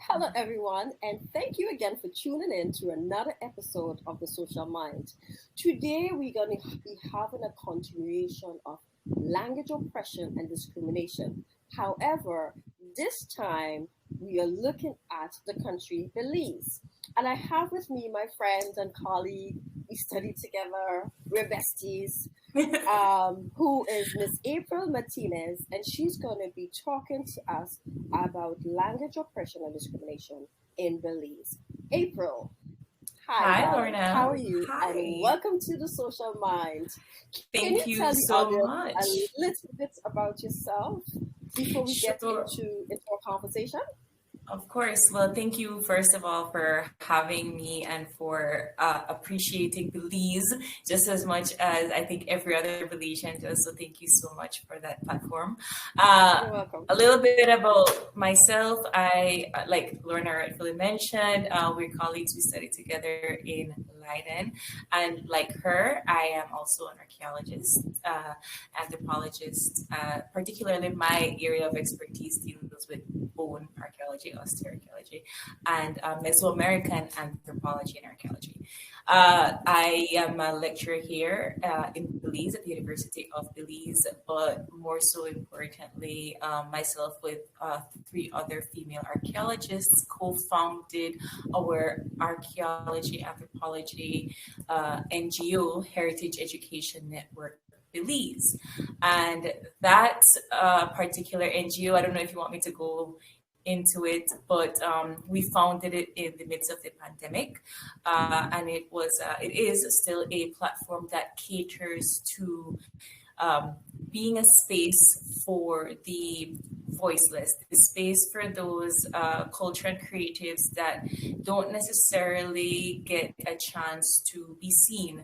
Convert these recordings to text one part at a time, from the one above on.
Hello, everyone, and thank you again for tuning in to another episode of The Social Mind. Today, we're going to be having a continuation of language oppression and discrimination. However, this time we are looking at the country Belize. And I have with me my friend and colleague. We studied together, we're besties, who is Miss April Martinez, and she's going to be talking to us about language oppression and discrimination in Belize. April, hi, Hi, darling. How Lorna. are you? And Hi. welcome to the Social Mind. Can you Thank you tell the so audience a much. little bit about yourself before we get Sure. into our conversation? Of course. Well, thank you, first of all, for having me and for appreciating Belize just as much as I think every other Belizean does. So, thank you so much for that platform. You're Uh, welcome. a little bit about myself. Like Lorna rightfully mentioned, we're colleagues. We studied together in Leiden. And like her, I am also an archaeologist, anthropologist. Particularly, my area of expertise deals with bone archaeology, osteoarchaeology, and Mesoamerican anthropology and archaeology. I am a lecturer here in Belize at the University of Belize, but more so importantly, myself with three other female archaeologists co-founded our archaeology anthropology NGO, Heritage Education Network Belize. And that particular NGO, I don't know if you want me to go into it, but we founded it in the midst of the pandemic, and it is still a platform that caters to um, being a space for the voiceless, the space for those culture and creatives that don't necessarily get a chance to be seen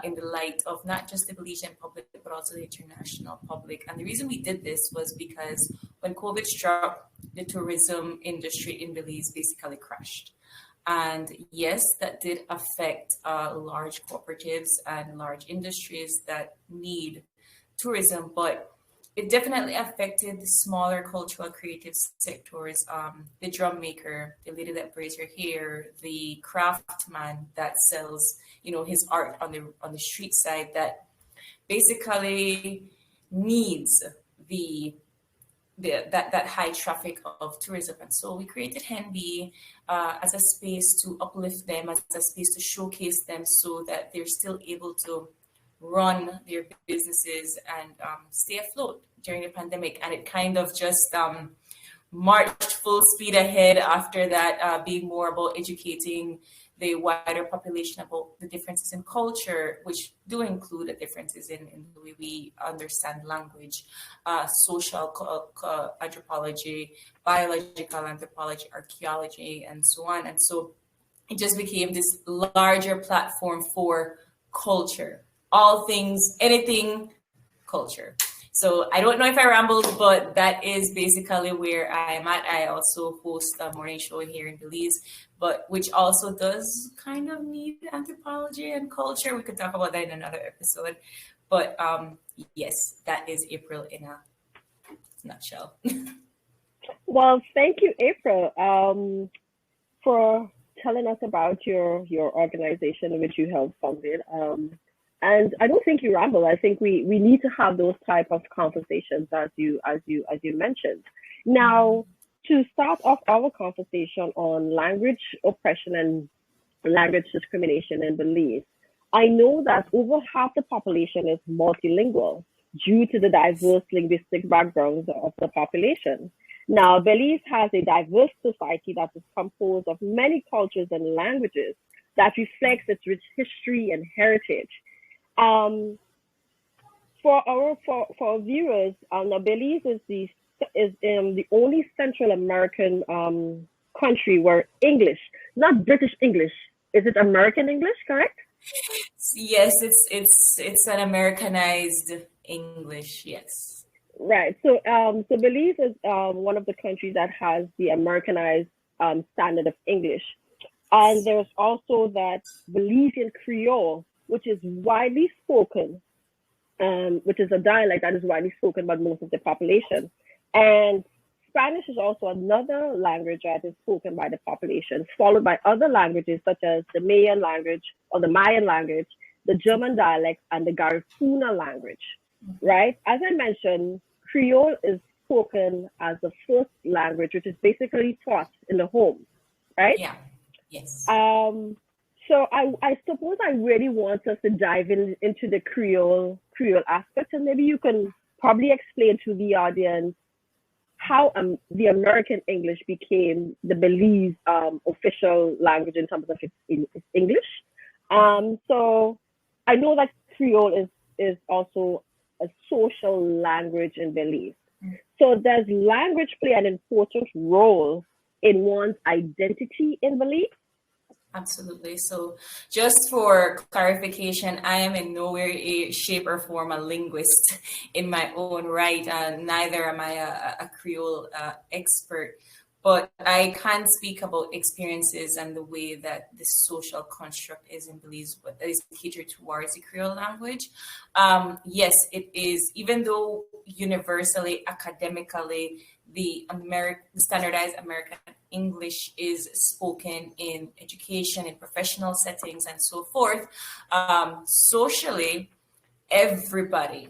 in the light of not just the Belizean public, but also the international public. And the reason we did this was because when COVID struck, the tourism industry in Belize basically crashed. And yes, that did affect large cooperatives and large industries that need tourism, but it definitely affected the smaller cultural creative sectors. The drum maker, the lady that braids her hair, the craftsman that sells, his art on the street side that basically needs the that high traffic of tourism. And so we created Henby as a space to uplift them, as a space to showcase them so that they're still able to run their businesses and stay afloat during the pandemic. And it kind of just marched full speed ahead after that, being more about educating the wider population about the differences in culture, which do include the differences in the way we understand language, social anthropology, biological anthropology, archaeology, and so on. And so it just became this larger platform for culture, all things, anything culture. So I don't know if I rambled, but that is basically where I am at. I also host a morning show here in Belize, but which also does kind of need anthropology and culture. We could talk about that in another episode. But yes, that is April in a nutshell. Well, thank you, April, for telling us about your organization which you helped funded. And I don't think you ramble. I think we need to have those type of conversations as you mentioned. Now, to start off our conversation on language oppression and language discrimination in Belize, I know that over half the population is multilingual due to the diverse linguistic backgrounds of the population. Now, Belize has a diverse society that is composed of many cultures and languages that reflects its rich history and heritage. Um, for our viewers, now Belize is the only Central American country where English, not British English, is it American English, correct? Yes, it's an Americanized English. Yes. Right. So Belize is one of the countries that has the Americanized standard of English. And there's also that Belizean Creole, which is widely spoken, which is a dialect that is widely spoken by most of the population. And Spanish is also another language that is spoken by the population, followed by other languages such as the Mayan language or the Mayan language, the German dialect, and the Garifuna language, right? As I mentioned, Creole is spoken as the first language, which is basically taught in the home, right? Yeah. Yes. So I suppose I really want us to dive into the Creole aspect, and maybe you can probably explain to the audience how the American English became the Belize official language in terms of its English. So I know that Creole is also a social language in Belize. So does language play an important role in one's identity in Belize? Absolutely. So, just for clarification, I am in no way, shape, or form a linguist in my own right, and neither am I a Creole expert. But I can speak about experiences and the way that the social construct is in Belize, that is catered towards the Creole language. Yes, it is, even though universally, academically, the standardized American English is spoken in education, in professional settings, and so forth. Socially, everybody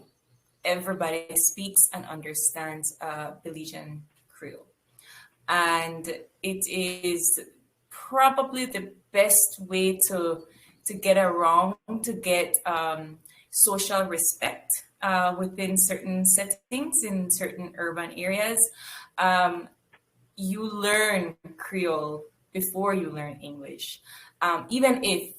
speaks and understands Belizean Creole, and it is probably the best way to get around, to get social respect within certain settings in certain urban areas. You learn Creole before you learn English, even if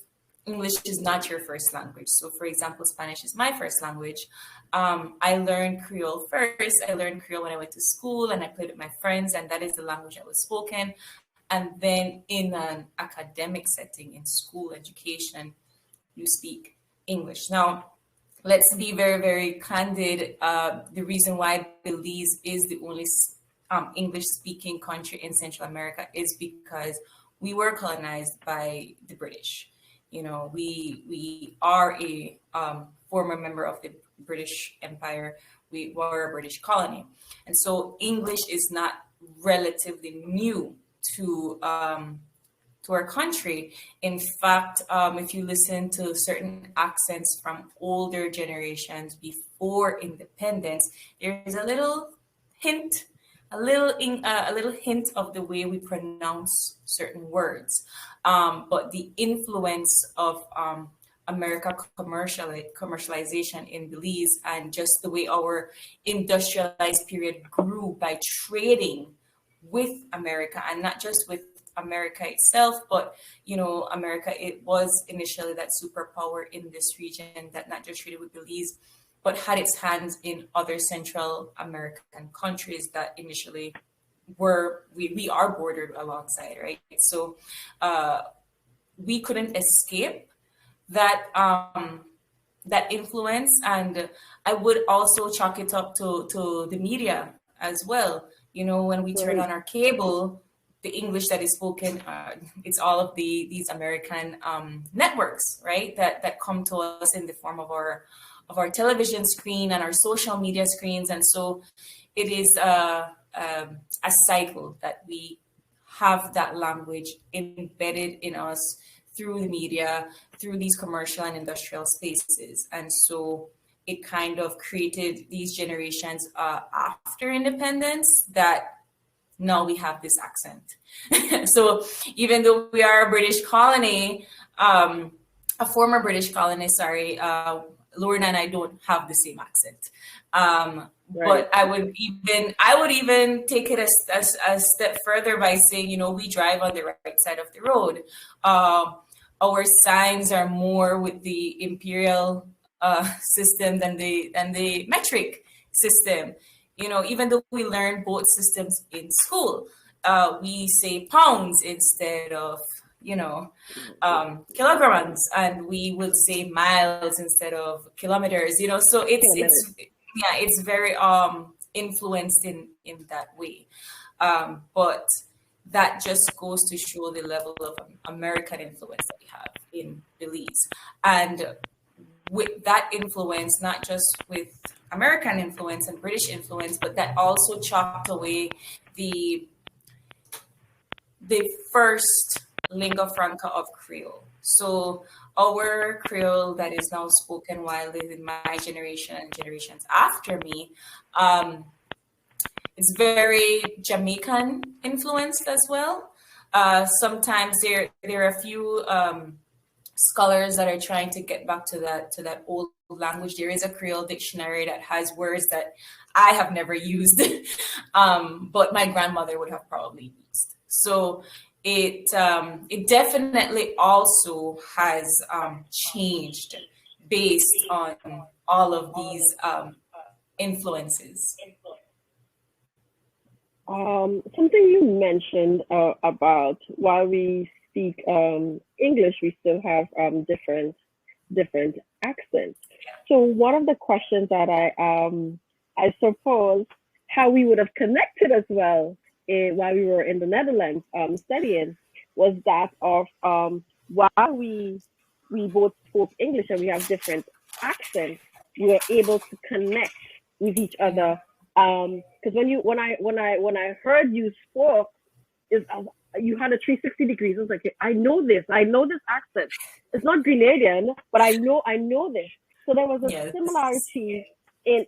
English is not your first language. So, for example, Spanish is my first language. I learned Creole first. I learned Creole when I went to school and I played with my friends, and that is the language that was spoken. And then in an academic setting, in school education, you speak English. Now, let's be very, very candid. The reason why Belize is the only English-speaking country in Central America is because we were colonized by the British. You know, we are a former member of the British Empire. We were a British colony, and so English is not relatively new to our country. In fact, if you listen to certain accents from older generations before independence, there's a little hint, a little hint of the way we pronounce certain words. But the influence of America commercialization in Belize, and just the way our industrialized period grew by trading with America, and not just with America itself, but America, it was initially that superpower in this region that not just traded with Belize, but had its hands in other Central American countries that initially we are bordered alongside, right? So we couldn't escape that that influence, and I would also chalk it up to the media as well. When we turn on our cable, the English that is spoken, it's all of these American networks, right? That come to us in the form of our television screen and our social media screens, and so it is a cycle that we have that language embedded in us through the media, through these commercial and industrial spaces, and so it kind of created these generations after independence that now we have this accent. So even though we are a British colony, a former British colony, sorry, Lorna and I don't have the same accent. Right. But I would even take it a step further by saying, we drive on the right side of the road. Our signs are more with the imperial system than the metric system. Even though we learn both systems in school, we say pounds instead of, kilograms, and we would say miles instead of kilometers, so it's very influenced in that way. But that just goes to show the level of American influence that we have in Belize. And with that influence, not just with American influence and British influence, but that also chopped away the the first lingua franca of Creole. So our Creole that is now spoken widely in my generation and generations after me, um, it's very Jamaican influenced as well. Sometimes there are a few scholars that are trying to get back to that old language. There is a Creole dictionary that has words that I have never used, but my grandmother would have probably used. So it definitely also has changed based on all of these influences. Something you mentioned about while we speak English, we still have different accents. So one of the questions that I suppose how we would have connected as well while we were in the Netherlands studying was that of while we both spoke English and we have different accents, we were able to connect with each other. Because when I heard you spoke, is you had a 360 degrees. I was like, I know this accent. It's not Grenadian, but I know this. So there was a Yes. similarity in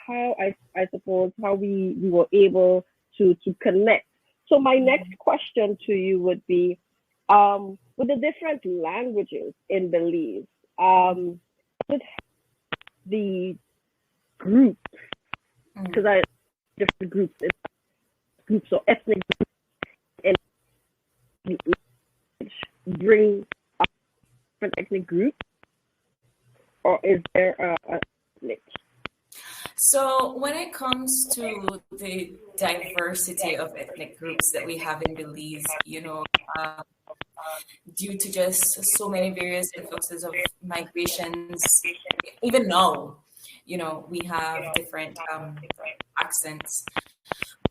how I suppose how we were able to connect. So my next question to you would be, with the different languages in Belize, with the groups, because I different groups or ethnic groups and bring different ethnic groups, or is there a split? So when it comes to the diversity of ethnic groups that we have in Belize, due to just so many various influxes of migrations, even now, we have different accents,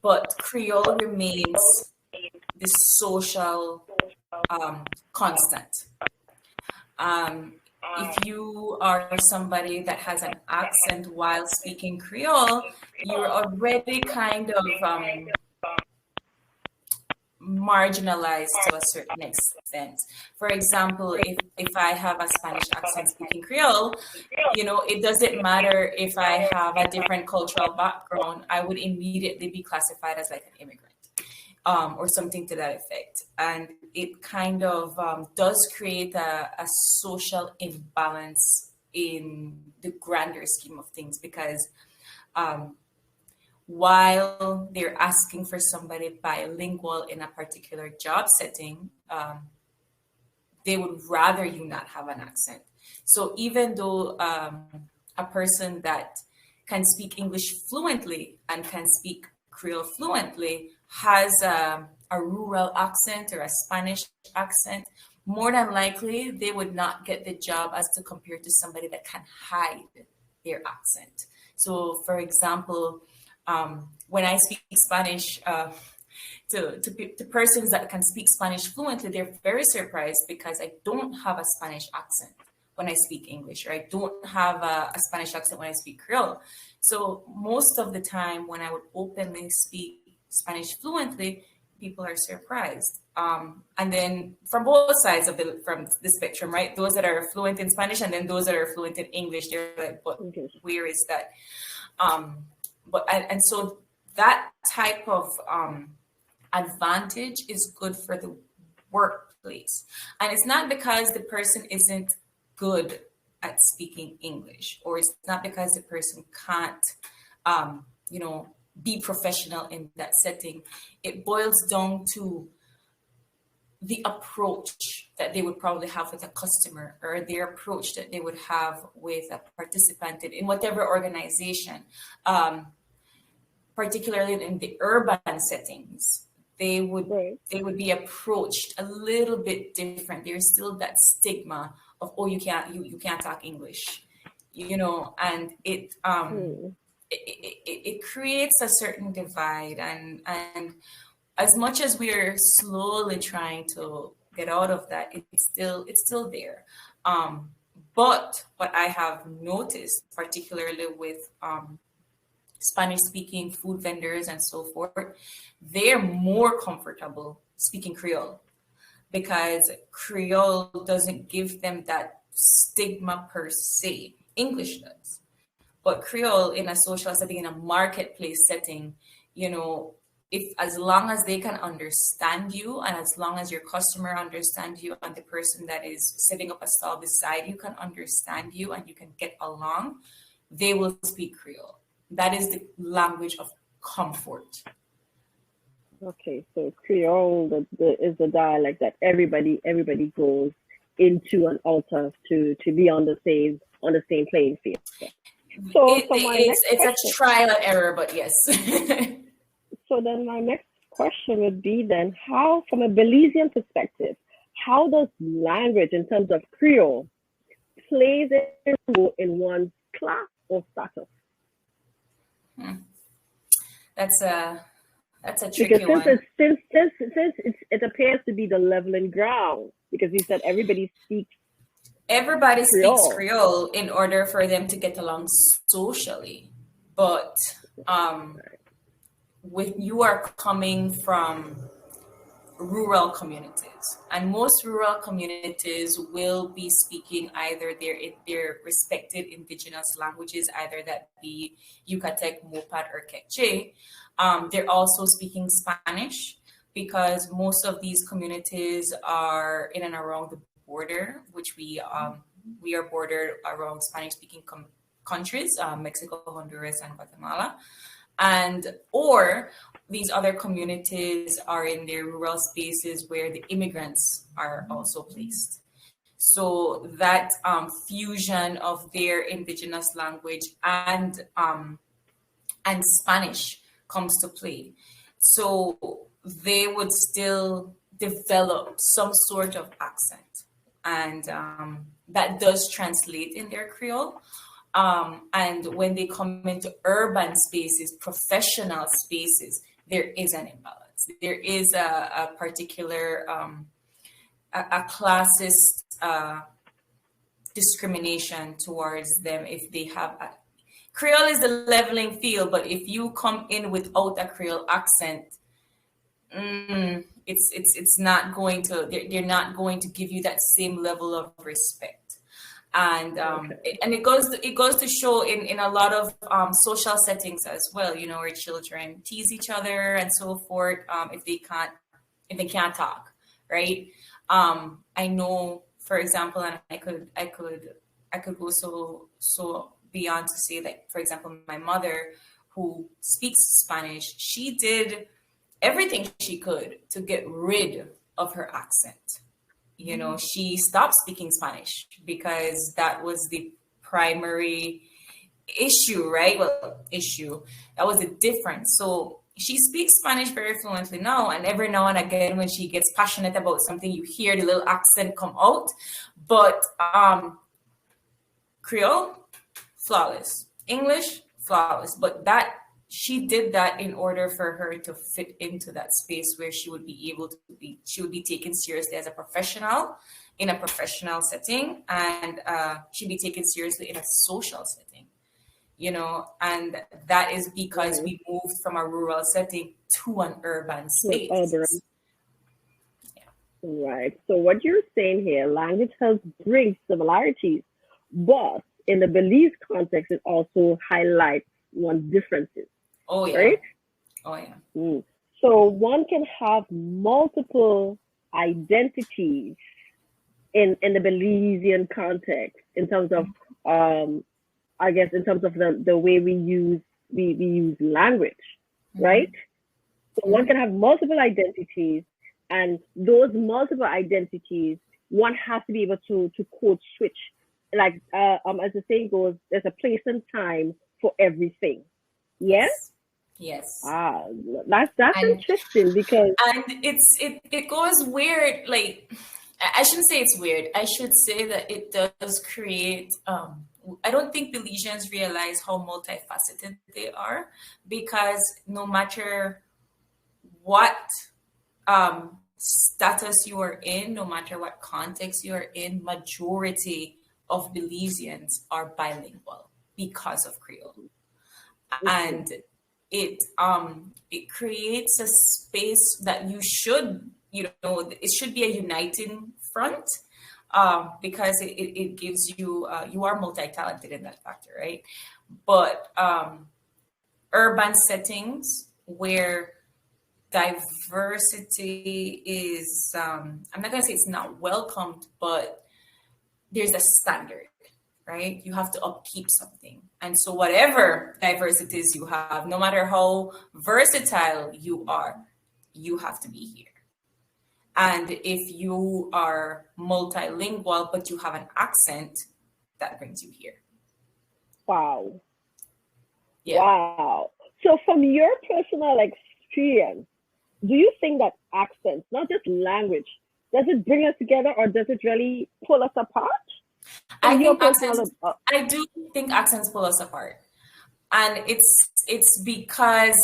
but Creole remains the social constant. If you are somebody that has an accent while speaking Creole, you're already kind of marginalized to a certain extent. For example, if I have a Spanish accent speaking Creole, it doesn't matter if I have a different cultural background, I would immediately be classified as like an immigrant. Or something to that effect. And it kind of does create a social imbalance in the grander scheme of things because while they're asking for somebody bilingual in a particular job setting, they would rather you not have an accent. So even though a person that can speak English fluently and can speak Creole fluently has a rural accent or a Spanish accent, more than likely they would not get the job as to compared to somebody that can hide their accent. So, for example, when I speak Spanish to persons that can speak Spanish fluently, they're very surprised because I don't have a Spanish accent when I speak English, or I don't have a Spanish accent when I speak Creole. So most of the time when I would openly speak Spanish fluently, people are surprised. And then from both sides of from the spectrum, right? Those that are fluent in Spanish and then those that are fluent in English, they're like, but where is that? And so that type of advantage is good for the workplace. And it's not because the person isn't good at speaking English, or it's not because the person can't, be professional in that setting. It boils down to the approach that they would probably have with a customer, or their approach that they would have with a participant in whatever organization, particularly in the urban settings. They would be approached a little bit different. There's still that stigma of, oh, you can't talk English, and it creates a certain divide, and as much as we are slowly trying to get out of that, it's still there. But what I have noticed, particularly with Spanish speaking food vendors and so forth, they're more comfortable speaking Creole because Creole doesn't give them that stigma per se. English does. But Creole in a social setting, in a marketplace setting, you know, if as long as they can understand you and as long as your customer understands you and the person that is setting up a stall beside you can understand you and you can get along, they will speak Creole. That is the language of comfort. Okay, so Creole is the dialect that everybody goes into and out of to be on the same playing field. So my next It's a question. trial and error, but yes. So then my next question would be then, how, from a Belizean perspective, how does language in terms of Creole plays a role in one's class or status? That's a tricky Because one. it appears to be the leveling ground, because you said Everybody speaks Creole. Creole in order for them to get along socially. But when you are coming from rural communities, and most rural communities will be speaking either their respective indigenous languages, either that be Yucatec, Mopad, or Quechua. They're also speaking Spanish because most of these communities are in and around the border, which we are bordered around Spanish-speaking countries, Mexico, Honduras, and Guatemala. And or these other communities are in their rural spaces where the immigrants are also placed. So that fusion of their indigenous language and Spanish comes to play. So they would still develop some sort of accent, and that does translate in their Creole. And when they come into urban spaces, professional spaces, there is an imbalance. There is a particular a classist discrimination towards them if they have a Creole is the leveling field, but if you come in without a Creole accent, it's not going to they're not going to give you that same level of respect. And it goes to show in a lot of social settings as well, you know, where children tease each other and so forth, if they can't talk, right? I know, for example, and I could go so beyond to say that, for example, my mother, who speaks Spanish, she did everything she could to get rid of her accent. You know, she stopped speaking Spanish because that was the primary issue, right? Well, issue. That was the difference. So she speaks Spanish very fluently now, and every now and again when she gets passionate about something, you hear the little accent come out. But Creole, flawless. English, flawless. But that she did that in order for her to fit into that space where she would be taken seriously as a professional in a professional setting, and she'd be taken seriously in a social setting, you know, and that is because we moved from a rural setting to an urban space. Yeah. Right. So what you're saying here, language helps bring similarities, but in the Belize context, it also highlights one's differences. Oh yeah. Right? Oh yeah. So one can have multiple identities in the Belizean context in terms of I guess in terms of the way we use language, right? So one can have multiple identities, and those multiple identities, one has to be able to code switch. Like as the saying goes, there's a place and time for everything. Yes? Yes. That's interesting, because it goes weird. Like, I shouldn't say it's weird. I should say that it does create. I don't think Belizeans realize how multifaceted they are, because no matter what status you are in, no matter what context you are in, majority of Belizeans are bilingual because of Creole. Okay. And it creates a space that you should, it should be a uniting front, because it gives you, you are multi-talented in that factor, right? But urban settings where diversity is, I'm not going to say it's not welcomed, but there's a standard, right? You have to upkeep something. And so, whatever diversities you have, no matter how versatile you are, you have to be here. And if you are multilingual, but you have an accent, that brings you here. Wow. Yeah. Wow. So from your personal experience, do you think that accents, not just language, does it bring us together or does it really pull us apart? I From your think personal, accents, I do think accents pull us apart. And it's because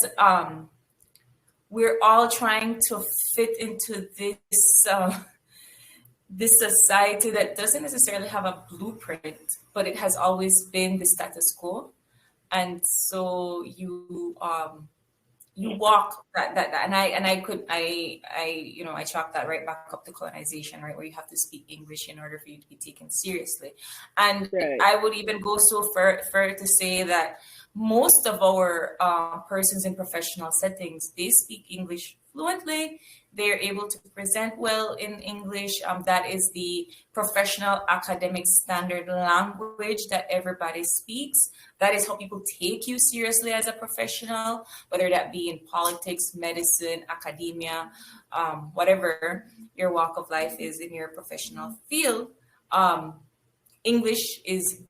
we're all trying to fit into this society that doesn't necessarily have a blueprint, but it has always been the status quo. And so you walk that and I chalk that right back up to colonization, right, where you have to speak English in order for you to be taken seriously. And right? I would even go so far to say that most of our persons in professional settings, they speak English fluently. They're able to present well in English. That is the professional academic standard language that everybody speaks. That is how people take you seriously as a professional, whether that be in politics, medicine, academia, whatever your walk of life is in your professional field. English is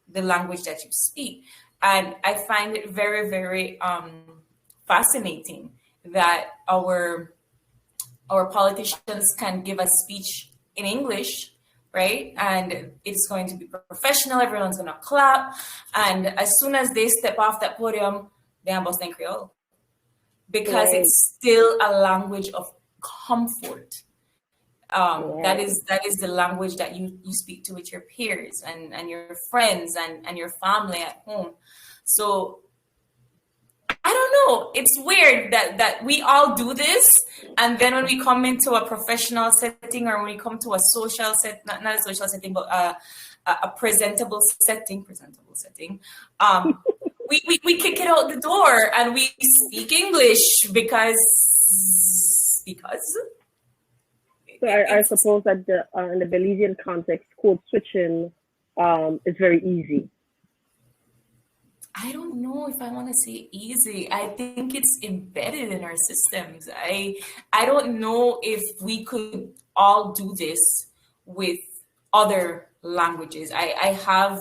the language that you speak. And I find it very, very fascinating that our politicians can give a speech in English, right? And it's going to be professional. Everyone's going to clap. And as soon as they step off that podium, they are busting Creole because Right. it's still a language of comfort. That Right. is the language that you speak to with your peers and your friends and your family at home. So I don't know. It's weird that we all do this, and then when we come into a professional setting or when we come to a social set, not a social setting, but a presentable setting, we kick it out the door and we speak English because So I suppose that in the Belizean context, code switching is very easy. I don't know if I want to say easy. I think it's embedded in our systems. I don't know if we could all do this with other languages. I have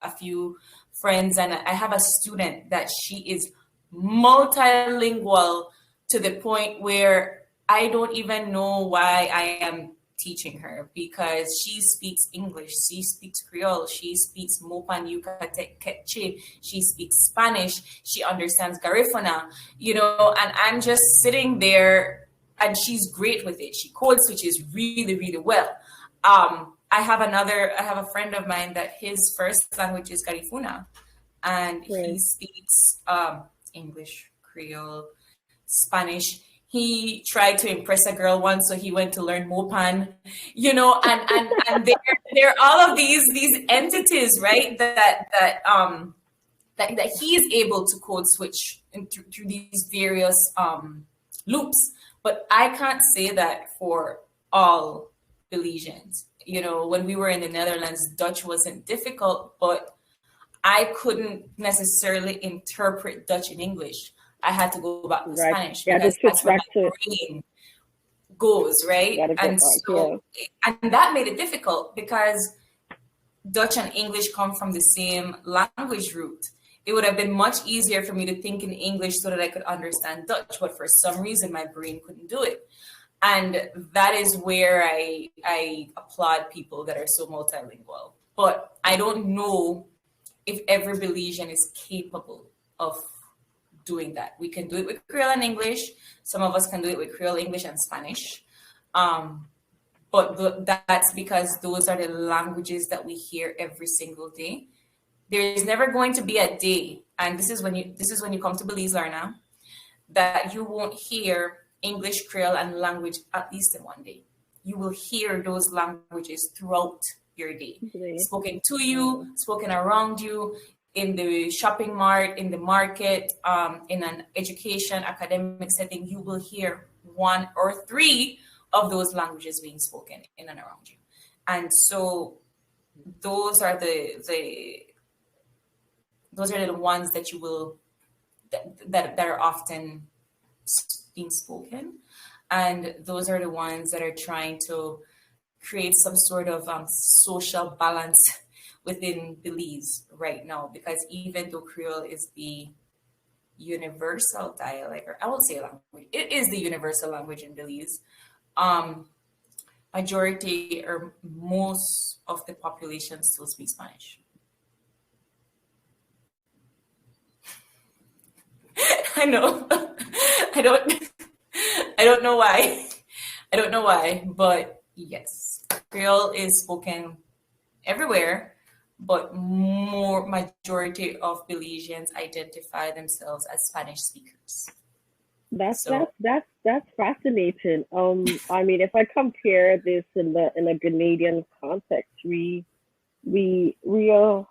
a few friends, and I have a student that she is multilingual to the point where I don't even know why I am teaching her, because she speaks English, she speaks Creole, she speaks Mopan Yucatec Quechua, she speaks Spanish, she understands Garifuna, and I'm just sitting there and she's great with it. She code switches really, really well. I have a friend of mine that his first language is Garifuna, and Right. he speaks English, Creole, Spanish. He tried to impress a girl once, so he went to learn Mopan, and there are all of these entities, right? That he is able to code switch through these various loops. But I can't say that for all Belizeans. When we were in the Netherlands, Dutch wasn't difficult, but I couldn't necessarily interpret Dutch in English. I had to go back to Right. Spanish Yeah, because just switch that's where back my to brain goes, right? gotta go And back. Yeah. so, and that made it difficult because Dutch and English come from the same language root. It would have been much easier for me to think in English so that I could understand Dutch, but for some reason my brain couldn't do it. And that is where I applaud people that are so multilingual. But I don't know if every Belizean is capable of doing that. We can do it with Creole and English. Some of us can do it with Creole, English, and Spanish. but that's because those are the languages that we hear every single day. There is never going to be a day, and this is when you come to Belize, Lorna, that you won't hear English, Creole, and language at least in one day. You will hear those languages throughout your day, Great. spoken to you, spoken around you, in the shopping mart, in the market, in an education, academic setting. You will hear one or three of those languages being spoken in and around you. And so those are the ones that you will that are often being spoken, and those are the ones that are trying to create some sort of social balance within Belize right now, because even though Creole is the universal dialect, or I won't say language, it is the universal language in Belize. um Majority or most of the population still speak Spanish. I know. I don't I don't know why. I don't know why, but yes, Creole is spoken everywhere, but more majority of Belizeans identify themselves as Spanish speakers. That's So that's fascinating. I mean, if I compare this in a Grenadian context, we are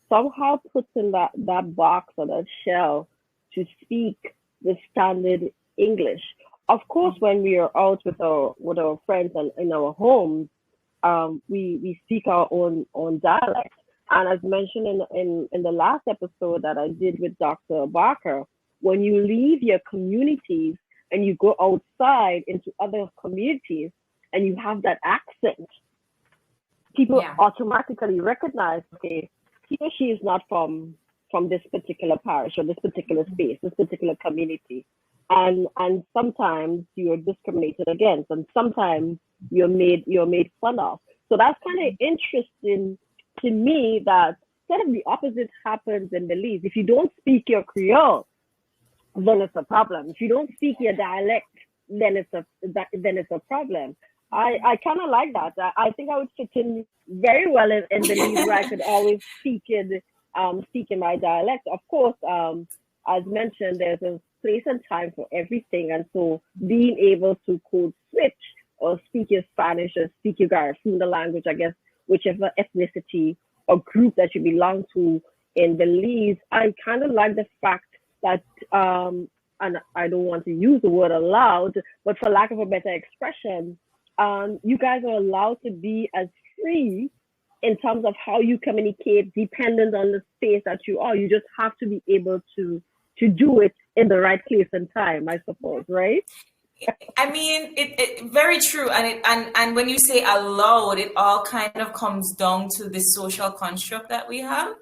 somehow put in that box or that shell to speak the standard English. Of course, when we are out with our friends and in our homes, we speak our own dialect. And as mentioned in the last episode that I did with Dr. Barker, when you leave your communities and you go outside into other communities and you have that accent, people yeah, automatically recognize, okay, he or she is not from this particular parish or this particular space, this particular community. And sometimes you're discriminated against, and sometimes you're made fun of. So that's kind of interesting to me that kind of the opposite happens in Belize. If you don't speak your Creole, then it's a problem. If you don't speak your dialect, then it's a problem. I kind of like that. I think I would fit in very well in Belize, where I could always speak in my dialect. Of course, as mentioned, there's a place and time for everything, and so being able to code switch or speak your Spanish or speak your Garifuna language, I guess, whichever ethnicity or group that you belong to in Belize, I kind of like the fact that, and I don't want to use the word allowed, but for lack of a better expression, you guys are allowed to be as free in terms of how you communicate, dependent on the space that you are. You just have to be able to do it in the right place and time, I suppose, right? I mean, it very true, and when you say allowed, it all kind of comes down to the social construct that we have,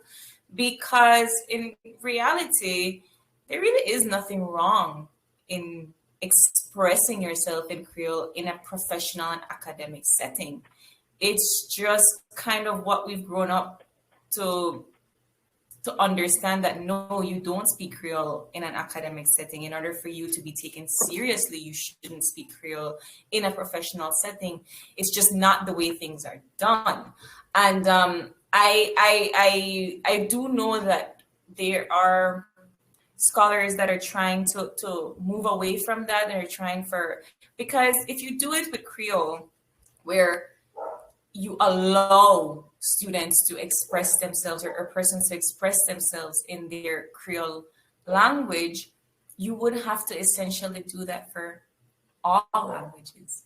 because in reality, there really is nothing wrong in expressing yourself in Creole in a professional and academic setting. It's just kind of what we've grown up to understand, that no, you don't speak Creole in an academic setting. In order for you to be taken seriously, you shouldn't speak Creole in a professional setting. It's just not the way things are done. And I do know that there are scholars that are trying to move away from that. They're trying for, because if you do it with Creole, where you allow students to express themselves, or persons to express themselves in their Creole language, you would have to essentially do that for all languages.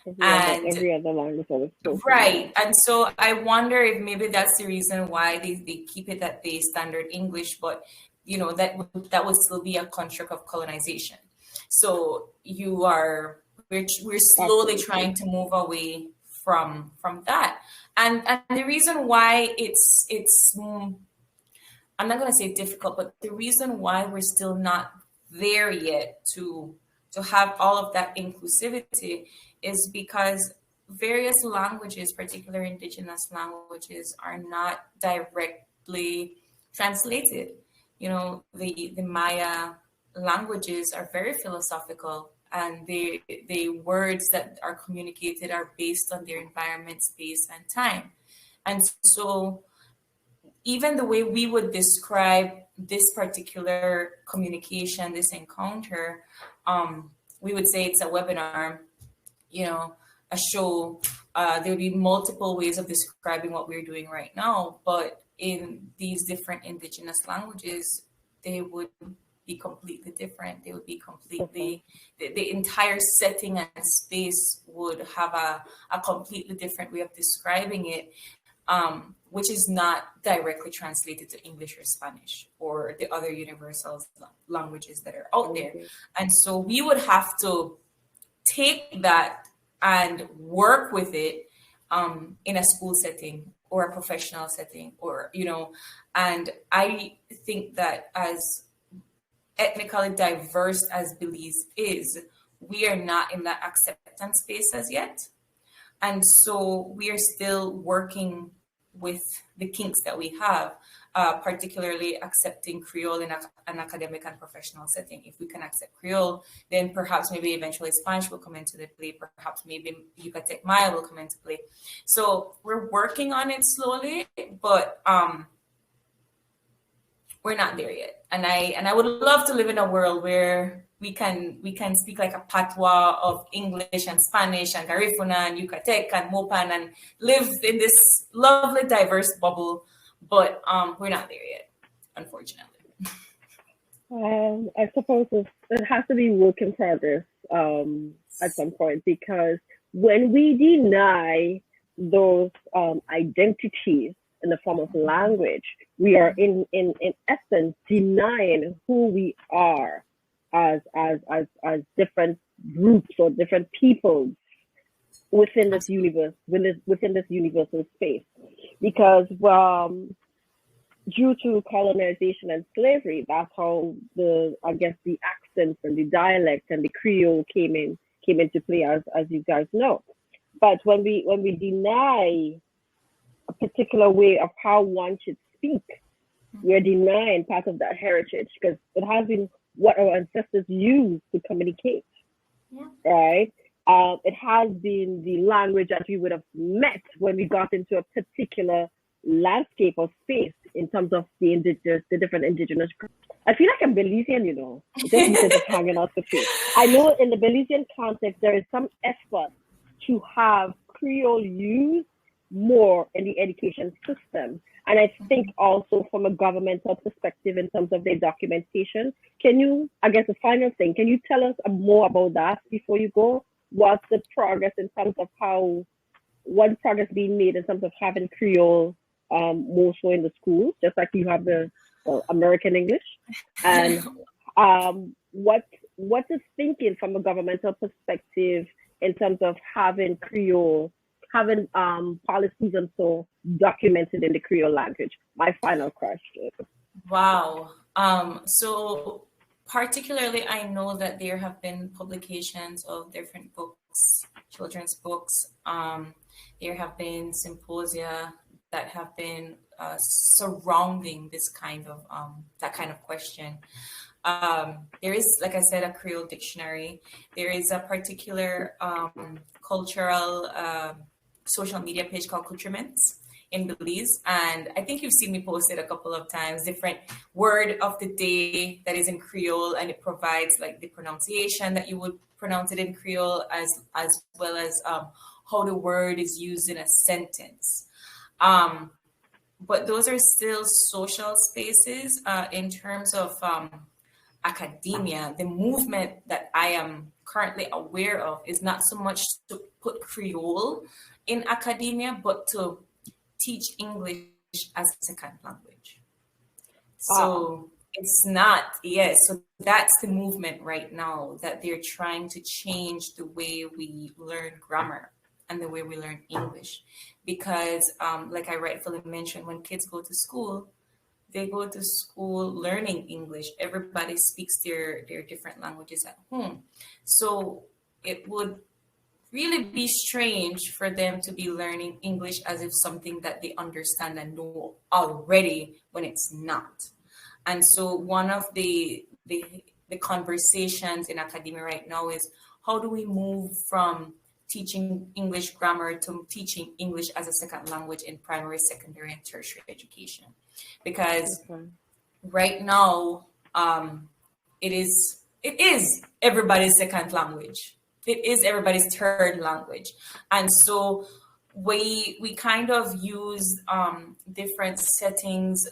And Every other language that was spoken, yeah. right. And so I wonder if maybe that's the reason why they keep it at the standard English, but that would still be a construct of colonization. So we're slowly Absolutely. trying to move away from that. And the reason why I'm not going to say difficult, but the reason why we're still not there yet to have all of that inclusivity is because various languages, particularly indigenous languages, are not directly translated. The Maya languages are very philosophical and the words that are communicated are based on their environment, space, and time. And so even the way we would describe this particular communication, this encounter, we would say it's a webinar, you know, a show. There would be multiple ways of describing what we're doing right now, but in these different indigenous languages, they would be completely different. They would be completely, the entire setting and space would have a completely different way of describing it, which is not directly translated to English or Spanish or the other universal languages that are out there. And so we would have to take that and work with it in a school setting or a professional setting, or, you know, and I think that as ethnically diverse as Belize is, we are not in that acceptance space as yet. And so we are still working with the kinks that we have, particularly accepting Creole in an academic and professional setting. If we can accept Creole, then perhaps maybe eventually Spanish will come into the play. Perhaps maybe Yucatec Maya will come into play. So we're working on it slowly, but we're not there yet. And I would love to live in a world where we can speak like a patois of English and Spanish and Garifuna and Yucatec and Mopan and live in this lovely diverse bubble, but we're not there yet, unfortunately. I suppose it has to be work in progress at some point, because when we deny those identities in the form of language, we are in essence denying who we are as different groups or different peoples within this universe, within this universal space. Because due to colonization and slavery, that's how the accents and the dialect and the Creole came into play, as you guys know. But when we deny a particular way of how one should speak, we're denying part of that heritage, because it has been what our ancestors used to communicate, right? It has been the language that we would have met when we got into a particular landscape or space in terms of the different indigenous groups. I feel like I'm Belizean, you know, just because of hanging out with you. I know in the Belizean context, there is some effort to have Creole used more in the education system. And I think also from a governmental perspective in terms of their documentation. Can you, I guess the final thing, can you tell us more about that before you go? What's the progress in terms of what progress being made in terms of having Creole more so in the schools, just like you have the American English? And what is thinking from a governmental perspective in terms of having Creole, having policies and so documented in the Creole language? My final question. Wow. So particularly, I know that there have been publications of different books, children's books. There have been symposia that have been surrounding this kind of that kind of question. There is, like I said, a Creole dictionary. There is a particular cultural social media page called Couturements in Belize, and I think you've seen me post it a couple of times. Different word of the day that is in Creole, and it provides like the pronunciation that you would pronounce it in Creole, as well as how the word is used in a sentence. But those are still social spaces. In terms of academia, the movement that I am currently aware of is not so much to put Creole in academia, but to teach English as a second language. So it's not, yes, so that's the movement right now, that they're trying to change the way we learn grammar and the way we learn English. Because like I rightfully mentioned, when kids go to school, they go to school learning English. Everybody speaks their different languages at home. So it would really be strange for them to be learning English as if something that they understand and know already, when it's not. And so one of the the conversations in academia right now is how do we move from teaching English grammar to teaching English as a second language in primary, secondary, and tertiary education? Because Okay. right now, it is everybody's second language. It is everybody's third language, and so we kind of use different settings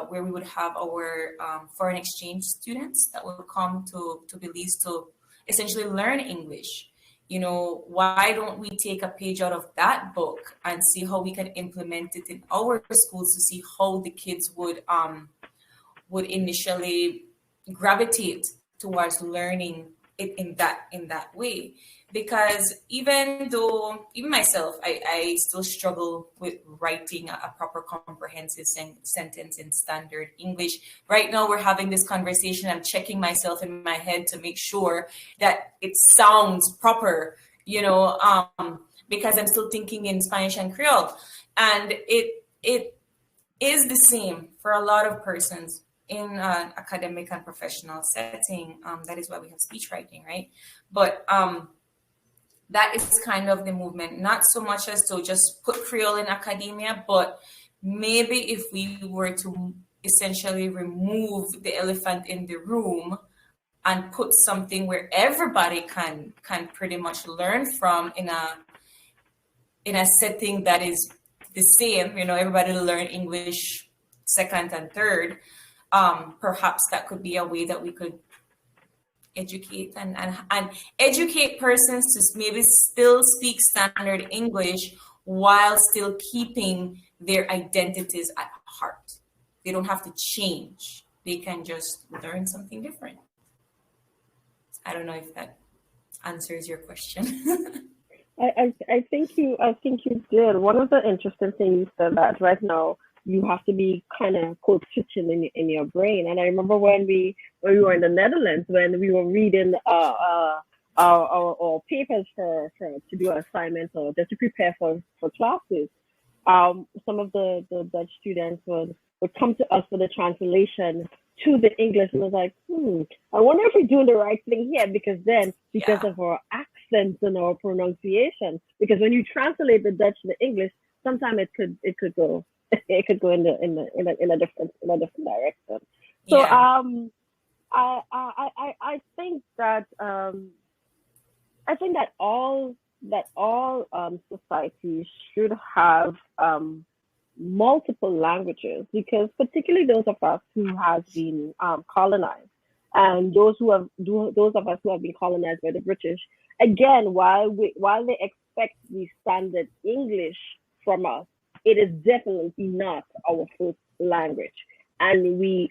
where we would have our foreign exchange students that will come to Belize to essentially learn English. You know, why don't we take a page out of that book and see how we can implement it in our schools to see how the kids would initially gravitate towards learning it in that way? Because even myself, I still struggle with writing a proper comprehensive sentence in standard English. Right now we're having this conversation, I'm checking myself in my head to make sure that it sounds proper, you know, because I'm still thinking in Spanish and Creole, and it is the same for a lot of persons in an academic and professional setting. That is why we have speech writing, right? But that is kind of the movement, not so much as to just put Creole in academia, but maybe if we were to essentially remove the elephant in the room and put something where everybody can pretty much learn from in a setting that is the same, you know, everybody learn English second and third. Perhaps that could be a way that we could educate and educate persons to maybe still speak standard English while still keeping their identities at heart. They don't have to change. They can just learn something different. I don't know if that answers your question. I think you did. One of the interesting things you said that right now you have to be kind of code switching in your brain. And I remember when we were in the Netherlands, when we were reading our papers for to do assignments or just to prepare for classes. Some of the Dutch students would come to us for the translation to the English, and I was like, I wonder if we're doing the right thing here, because Yeah. of our accents and our pronunciation, because when you translate the Dutch to the English, sometimes it could go it could go in a different direction. So Yeah. I think that all societies should have multiple languages, because particularly those of us who have been colonized, and those of us who have been colonized by the British. Again, while they expect the standard English from us, it is definitely not our first language, and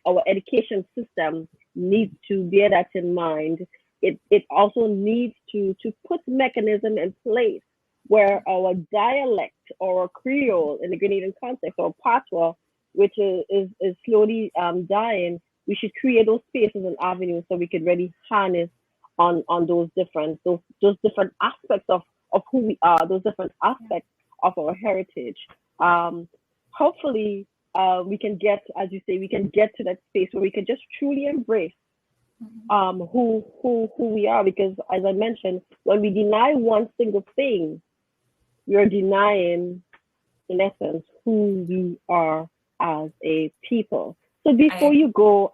our education system needs to bear that in mind. It also needs to put mechanism in place where our dialect or Creole in the Grenadian context, or Patois, which is slowly dying, we should create those spaces and avenues so we could really harness on those different aspects of who we are, those different aspects of our heritage. Hopefully, we can get, as you say, we can get to that space where we can just truly embrace who we are, because as I mentioned, when we deny one single thing, we are denying, in essence, who we are as a people. So before you go,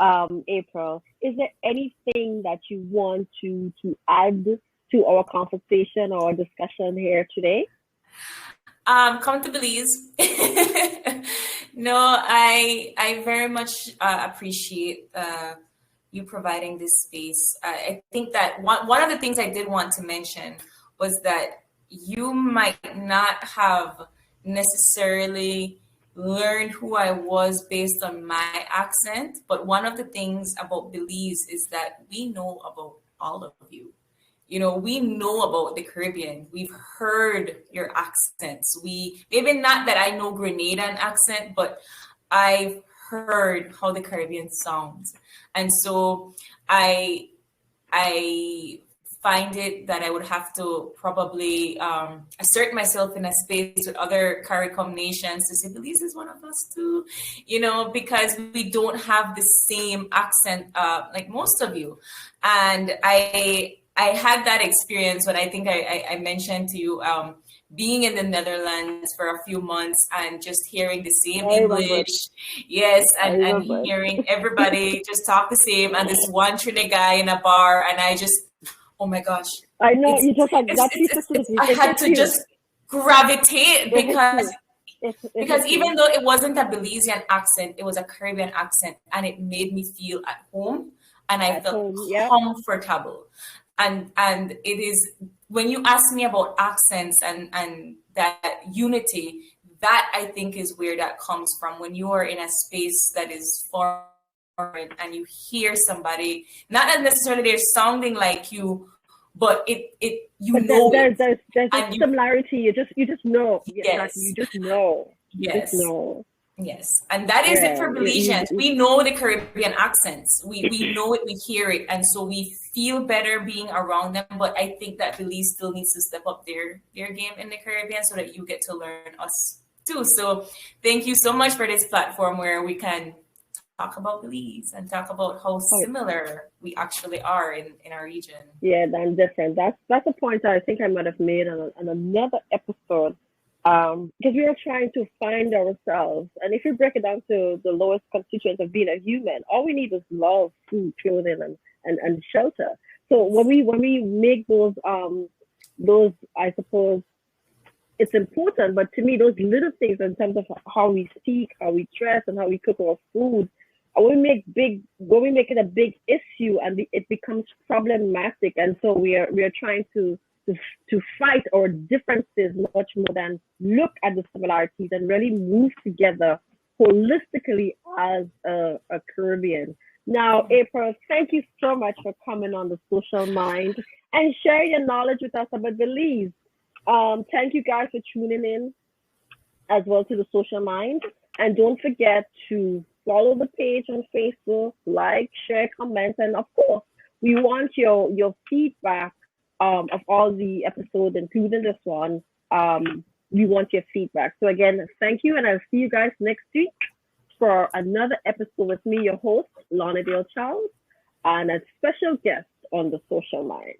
April, is there anything that you want to add to our conversation or discussion here today? Come to Belize. No, I very much appreciate you providing this space. I think that one of the things I did want to mention was that you might not have necessarily learned who I was based on my accent, but one of the things about Belize is that we know about all of you. You know, we know about the Caribbean. We've heard your accents. Maybe not that I know Grenadian accent, but I've heard how the Caribbean sounds. And so I find it that I would have to probably assert myself in a space with other CARICOM nations to say Belize is one of us too, because we don't have the same accent like most of you. And I had that experience when I think I mentioned to you being in the Netherlands for a few months and just hearing the same English. Yes, and hearing everybody just talk the same, and this one Trinidad guy in a bar, and I just, oh my gosh. I know, you just like that piece of I had to just gravitate because even though it wasn't a Belizean accent, it was a Caribbean accent, and it made me feel at home, and I felt comfortable. And it is, when you ask me about accents and that unity, that I think is where that comes from. When you are in a space that is foreign and you hear somebody, not necessarily they're sounding like you, but there's a similarity. You just know. Yes. You just know. Yes. You just know. Yes, and that is it for Belizeans. We know the Caribbean accents. We know it, we hear it, and so we feel better being around them. But I think that Belize still needs to step up their game in the Caribbean so that you get to learn us too. So thank you so much for this platform where we can talk about Belize and talk about how similar we actually are in our region. Yeah, that's different. That's a point that I think I might have made on another episode. Because we are trying to find ourselves. And if you break it down to the lowest constituents of being a human, all we need is love, food, clothing, and shelter. So when we make those, I suppose, it's important, but to me, those little things in terms of how we speak, how we dress, and how we cook our food, when we make it a big issue and it becomes problematic. And so we are trying to fight our differences much more than look at the similarities and really move together holistically as a Caribbean. Now, April, thank you so much for coming on the Social Mind and sharing your knowledge with us about Belize. Thank you guys for tuning in as well to the Social Mind. And don't forget to follow the page on Facebook, like, share, comment, and of course, we want your feedback of all the episodes, including this one. We want your feedback. So again, thank you, and I'll see you guys next week for another episode with me, your host, Lorna Charles, and a special guest on the Social Mind.